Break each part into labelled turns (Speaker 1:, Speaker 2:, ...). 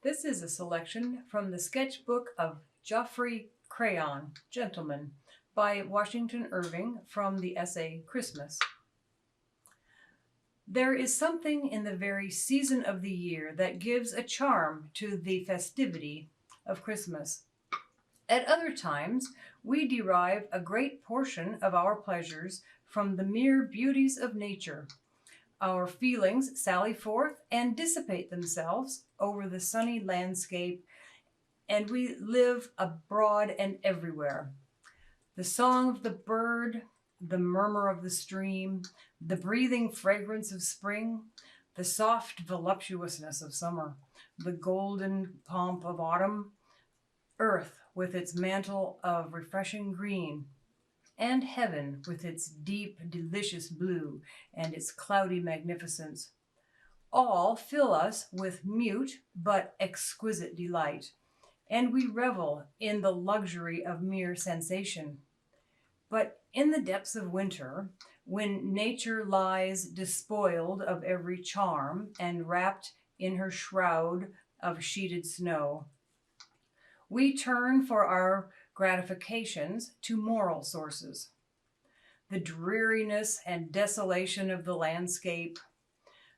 Speaker 1: This is a selection from the sketchbook of Geoffrey Crayon, Gentleman, by Washington Irving from the essay Christmas. There is something in the very season of the year that gives a charm to the festivity of Christmas. At other times, we derive a great portion of our pleasures from the mere beauties of nature. Our feelings sally forth and dissipate themselves over the sunny landscape, and we live abroad and everywhere. The song of the bird, the murmur of the stream, the breathing fragrance of spring, the soft voluptuousness of summer, the golden pomp of autumn, earth with its mantle of refreshing green, and heaven with its deep, delicious blue and its cloudy magnificence, all fill us with mute but exquisite delight, and we revel in the luxury of mere sensation. But in the depths of winter, when nature lies despoiled of every charm and wrapped in her shroud of sheeted snow, we turn for our gratifications to moral sources. The dreariness and desolation of the landscape,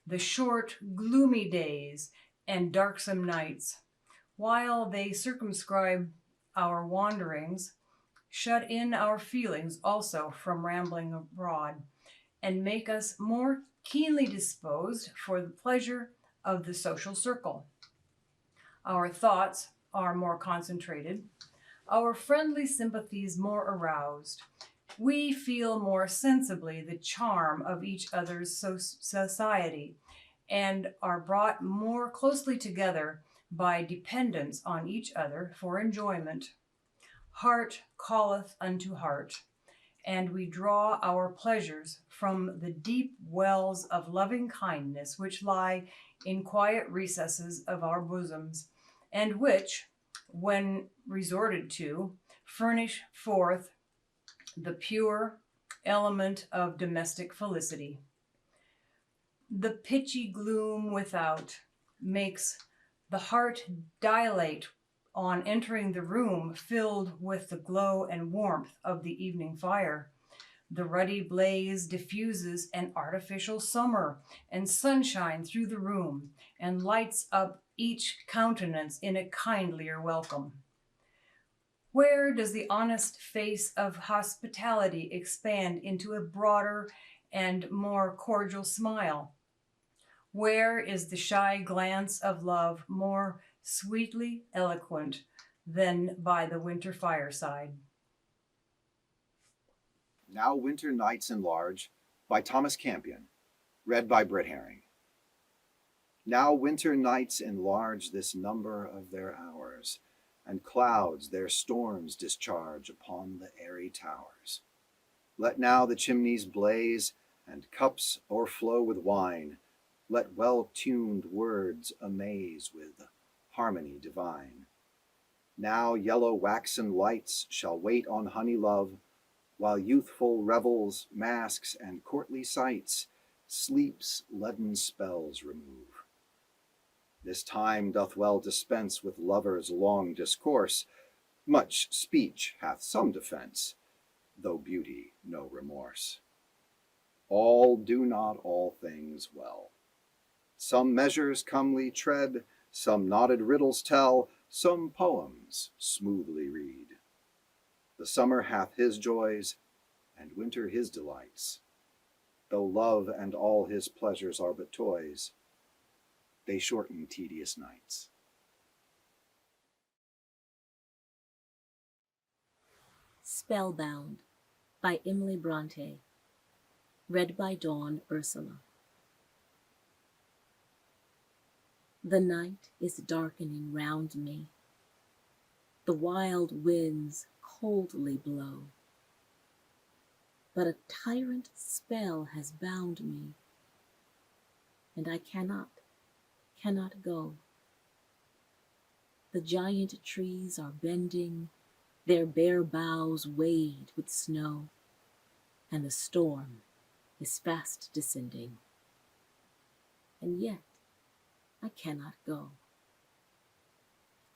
Speaker 1: the short, gloomy days and darksome nights, while they circumscribe our wanderings, shut in our feelings also from rambling abroad, and make us more keenly disposed for the pleasure of the social circle. Our thoughts are more concentrated, our friendly sympathies more aroused. We feel more sensibly the charm of each other's society and are brought more closely together by dependence on each other for enjoyment. Heart calleth unto heart, and we draw our pleasures from the deep wells of loving kindness which lie in quiet recesses of our bosoms, and which, when resorted to, furnish forth the pure element of domestic felicity. The pitchy gloom without makes the heart dilate on entering the room filled with the glow and warmth of the evening fire. The ruddy blaze diffuses an artificial summer and sunshine through the room and lights up each countenance in a kindlier welcome. Where does the honest face of hospitality expand into a broader and more cordial smile? Where is the shy glance of love more sweetly eloquent than by the winter fireside?
Speaker 2: Now Winter Nights Enlarge by Thomas Campion, read by Brit. Now winter nights enlarge this number of their hours, and clouds their storms discharge upon the airy towers. Let now the chimneys blaze, and cups o'erflow with wine. Let well-tuned words amaze with harmony divine. Now yellow waxen lights shall wait on honey love, while youthful revels, masks, and courtly sights sleep's leaden spells remove. This time doth well dispense with lovers' long discourse. Much speech hath some defence, though beauty no remorse. All do not all things well. Some measures comely tread, some knotted riddles tell, some poems smoothly read. The summer hath his joys, and winter his delights. Though love and all his pleasures are but toys, they shorten tedious nights.
Speaker 3: Spellbound by Emily Bronte, read by Dawn Ursula. The night is darkening round me. The wild winds coldly blow. But a tyrant spell has bound me, and I cannot go. The giant trees are bending, their bare boughs wade with snow, and the storm is fast descending. And yet I cannot go.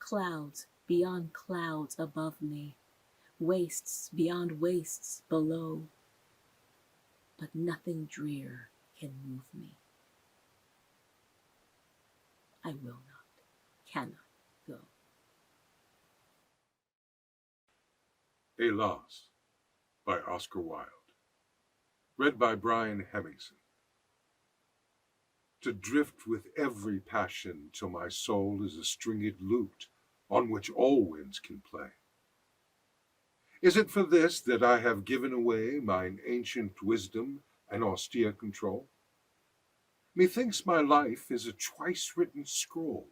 Speaker 3: clouds beyond clouds above me, wastes beyond wastes below, but nothing drear can move me. I will not, cannot go.
Speaker 4: Helas by Oscar Wilde. Read by Brian Hemmingsen. To drift with every passion till my soul is a stringed lute on which all winds can play. Is it for this that I have given away mine ancient wisdom and austere control? Methinks my life is a twice-written scroll,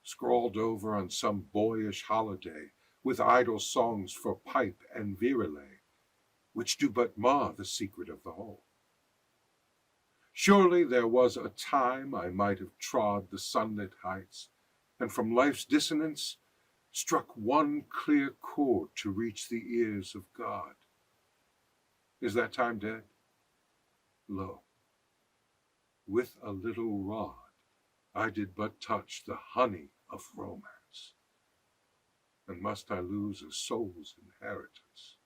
Speaker 4: scrawled over on some boyish holiday, with idle songs for pipe and virelay, which do but mar the secret of the whole. Surely there was a time I might have trod the sunlit heights, and from life's dissonance struck one clear chord to reach the ears of God. Is that time dead? Lo, with a little rod I did but touch the honey of romance, and must I lose a soul's inheritance?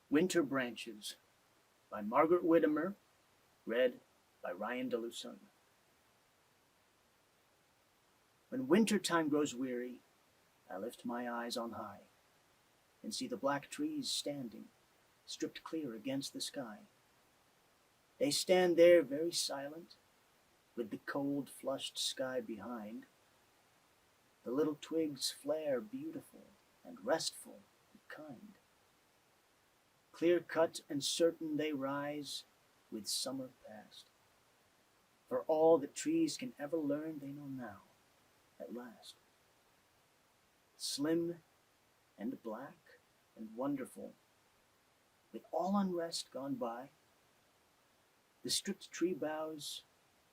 Speaker 5: Winter Branches by Margaret Widdemer, read by Dalusung. When winter time grows weary, I lift my eyes on high and see the black trees standing, stripped clear against the sky. They stand there very silent, with the cold flushed sky behind. The little twigs flare beautiful and restful and kind. Clear-cut and certain they rise with summer past. For all that trees can ever learn they know now, at last. Slim and black and wonderful, with all unrest gone by, the stripped tree boughs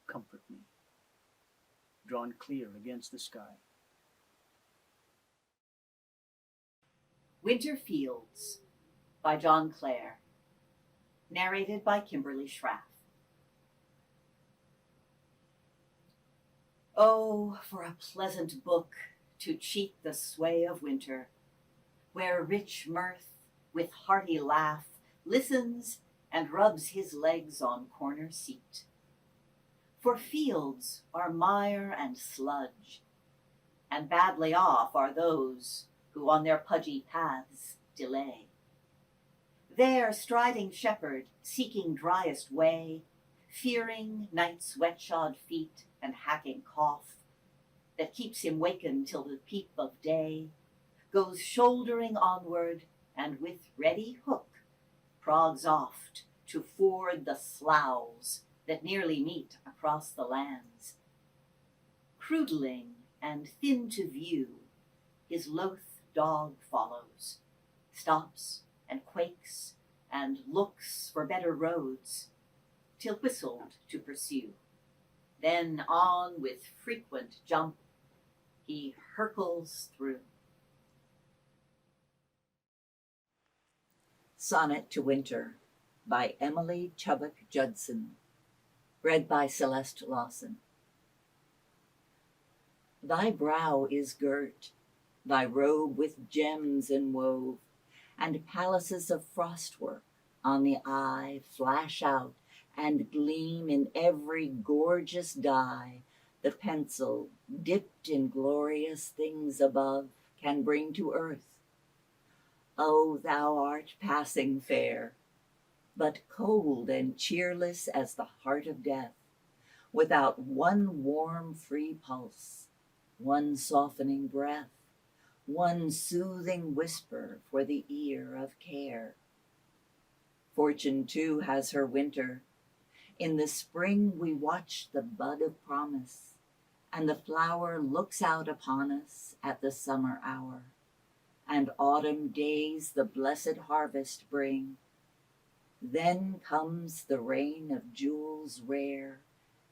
Speaker 5: comfort me, drawn clear against the sky.
Speaker 6: Winter Fields by John Clare. Narrated by Kimberly Schraf. Oh, for a pleasant book to cheat the sway of winter, where rich mirth with hearty laugh listens and rubs his legs on corner seat. For fields are mire and sludge, and badly off are those who on their pudgy paths delay. There striding shepherd, seeking driest way, fearing night's wet-shod feet and hacking cough, that keeps him wakened till the peep of day, goes shouldering onward, and with ready hook progs oft to ford the sloughs that nearly meet across the lands. Croodling and thin to view, his loath dog follows, stops and quakes and looks for better roads, till whistled to pursue. Then on with frequent jump, he hurkles through. Sonnet to Winter by Emily Chubbuck Judson. Read by Celeste Lawson. Thy brow is girt, thy robe with gems enwove, and palaces of frostwork on the eye flash out and gleam in every gorgeous dye the pencil, dipped in glorious things above, can bring to earth. O thou art passing fair, but cold and cheerless as the heart of death, without one warm free pulse, one softening breath, one soothing whisper for the ear of care. Fortune too has her winter. In the spring we watch the bud of promise, and the flower looks out upon us at the summer hour, and autumn days the blessed harvest bring. Then comes the rain of jewels rare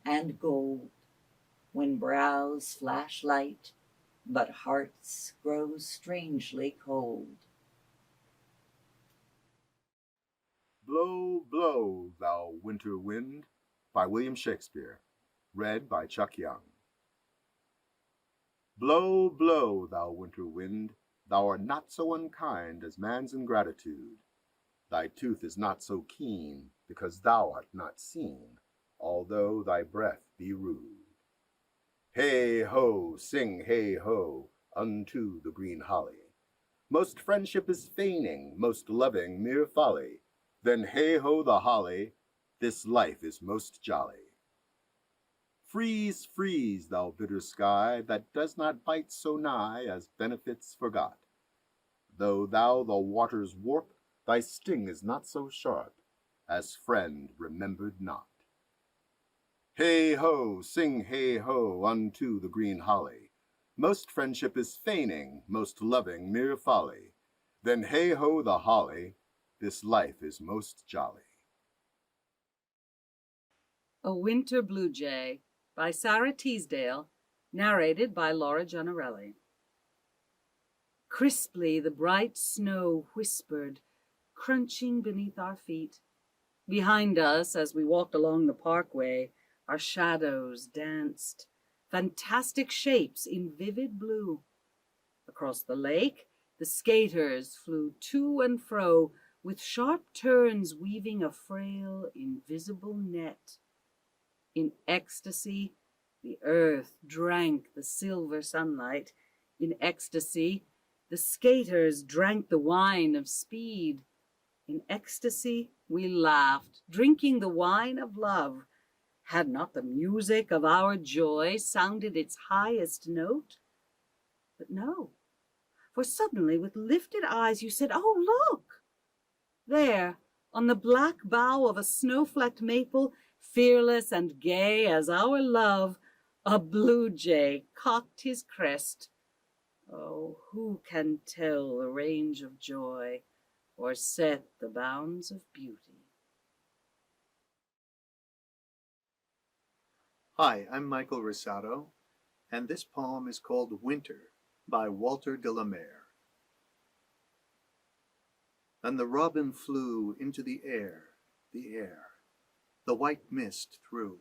Speaker 6: and gold, when brows flash light, but hearts grow strangely cold.
Speaker 7: Blow, blow, thou winter wind, by William Shakespeare. Read by Chuck Young. Blow, blow, thou winter wind, thou art not so unkind as man's ingratitude. Thy tooth is not so keen, because thou art not seen, although thy breath be rude. Hey ho, sing hey ho, unto the green holly. Most friendship is feigning, most loving mere folly. Then hey ho the holly, this life is most jolly. Freeze, freeze, thou bitter sky, that does not bite so nigh as benefits forgot. Though thou the waters warp, thy sting is not so sharp as friend remembered not. Hey ho, sing hey ho, unto the green holly. Most friendship is feigning, most loving mere folly. Then hey ho the holly, this life is most jolly.
Speaker 8: A Winter Blue Jay by Sara Teasdale, narrated by Laura Giannarelli. Crisply the bright snow whispered, crunching beneath our feet. Behind us, as we walked along the parkway, our shadows danced, fantastic shapes in vivid blue. Across the lake, the skaters flew to and fro, with sharp turns weaving a frail, invisible net. In ecstasy, the earth drank the silver sunlight. In ecstasy, the skaters drank the wine of speed. In ecstasy, we laughed, drinking the wine of love. Had not the music of our joy sounded its highest note? But no, for suddenly, with lifted eyes, you said, "Oh, look! There, on the black bough of a snow-flecked maple, fearless and gay as our love, a blue jay cocked his crest. Oh, who can tell the range of joy or set the bounds of beauty?"
Speaker 9: Hi, I'm Michael Russotto, and this poem is called Winter by Walter de la Mare. And the robin flew into the air, the white mist through,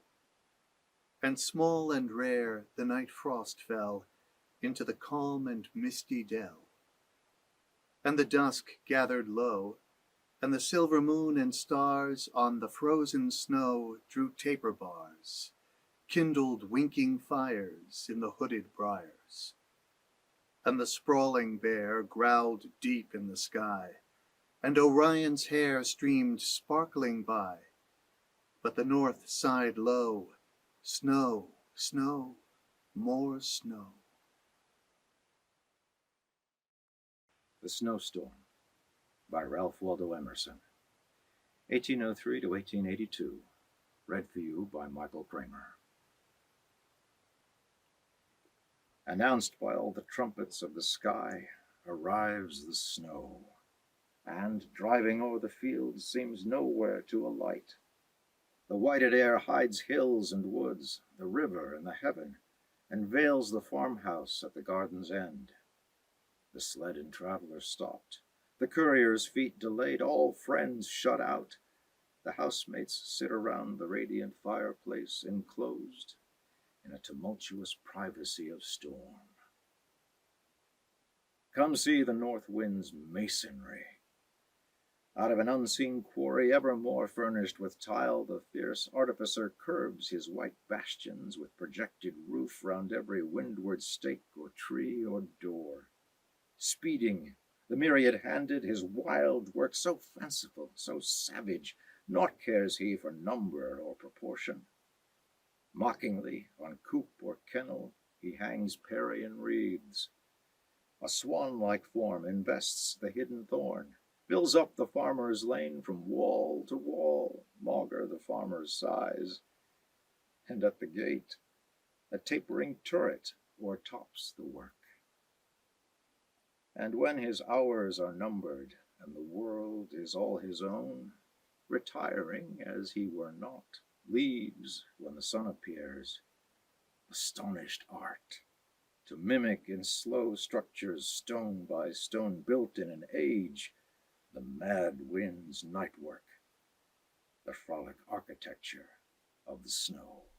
Speaker 9: and small and rare the night frost fell into the calm and misty dell. And the dusk gathered low, and the silver moon and stars on the frozen snow drew taper bars, kindled winking fires in the hooded briars. And the sprawling bear growled deep in the sky, and Orion's hair streamed sparkling by. But the north sighed low, snow, snow, more snow.
Speaker 2: The Snowstorm by Ralph Waldo Emerson, 1803 to 1882, read for you by Michael Kramer. Announced by all the trumpets of the sky, arrives the snow, and, driving o'er the fields, seems nowhere to alight. The whited air hides hills and woods, the river and the heaven, and veils the farmhouse at the garden's end. The sled and traveler stopped, the courier's feet delayed, all friends shut out. The housemates sit around the radiant fireplace, enclosed in a tumultuous privacy of storm. Come see the north wind's masonry. Out of an unseen quarry, evermore furnished with tile, the fierce artificer curves his white bastions with projected roof round every windward stake or tree or door. Speeding, the myriad-handed, his wild work so fanciful, so savage, naught cares he for number or proportion. Mockingly, on coop or kennel, he hangs Parian wreaths. A swan-like form invests the hidden thorn, fills up the farmer's lane from wall to wall, maugre the farmer's size. And at the gate, a tapering turret o'ertops the work. And when his hours are numbered, and the world is all his own, retiring as he were not, leaves, when the sun appears, astonished art, to mimic in slow structures, stone by stone, built in an age, the mad wind's night work, the frolic architecture of the snow.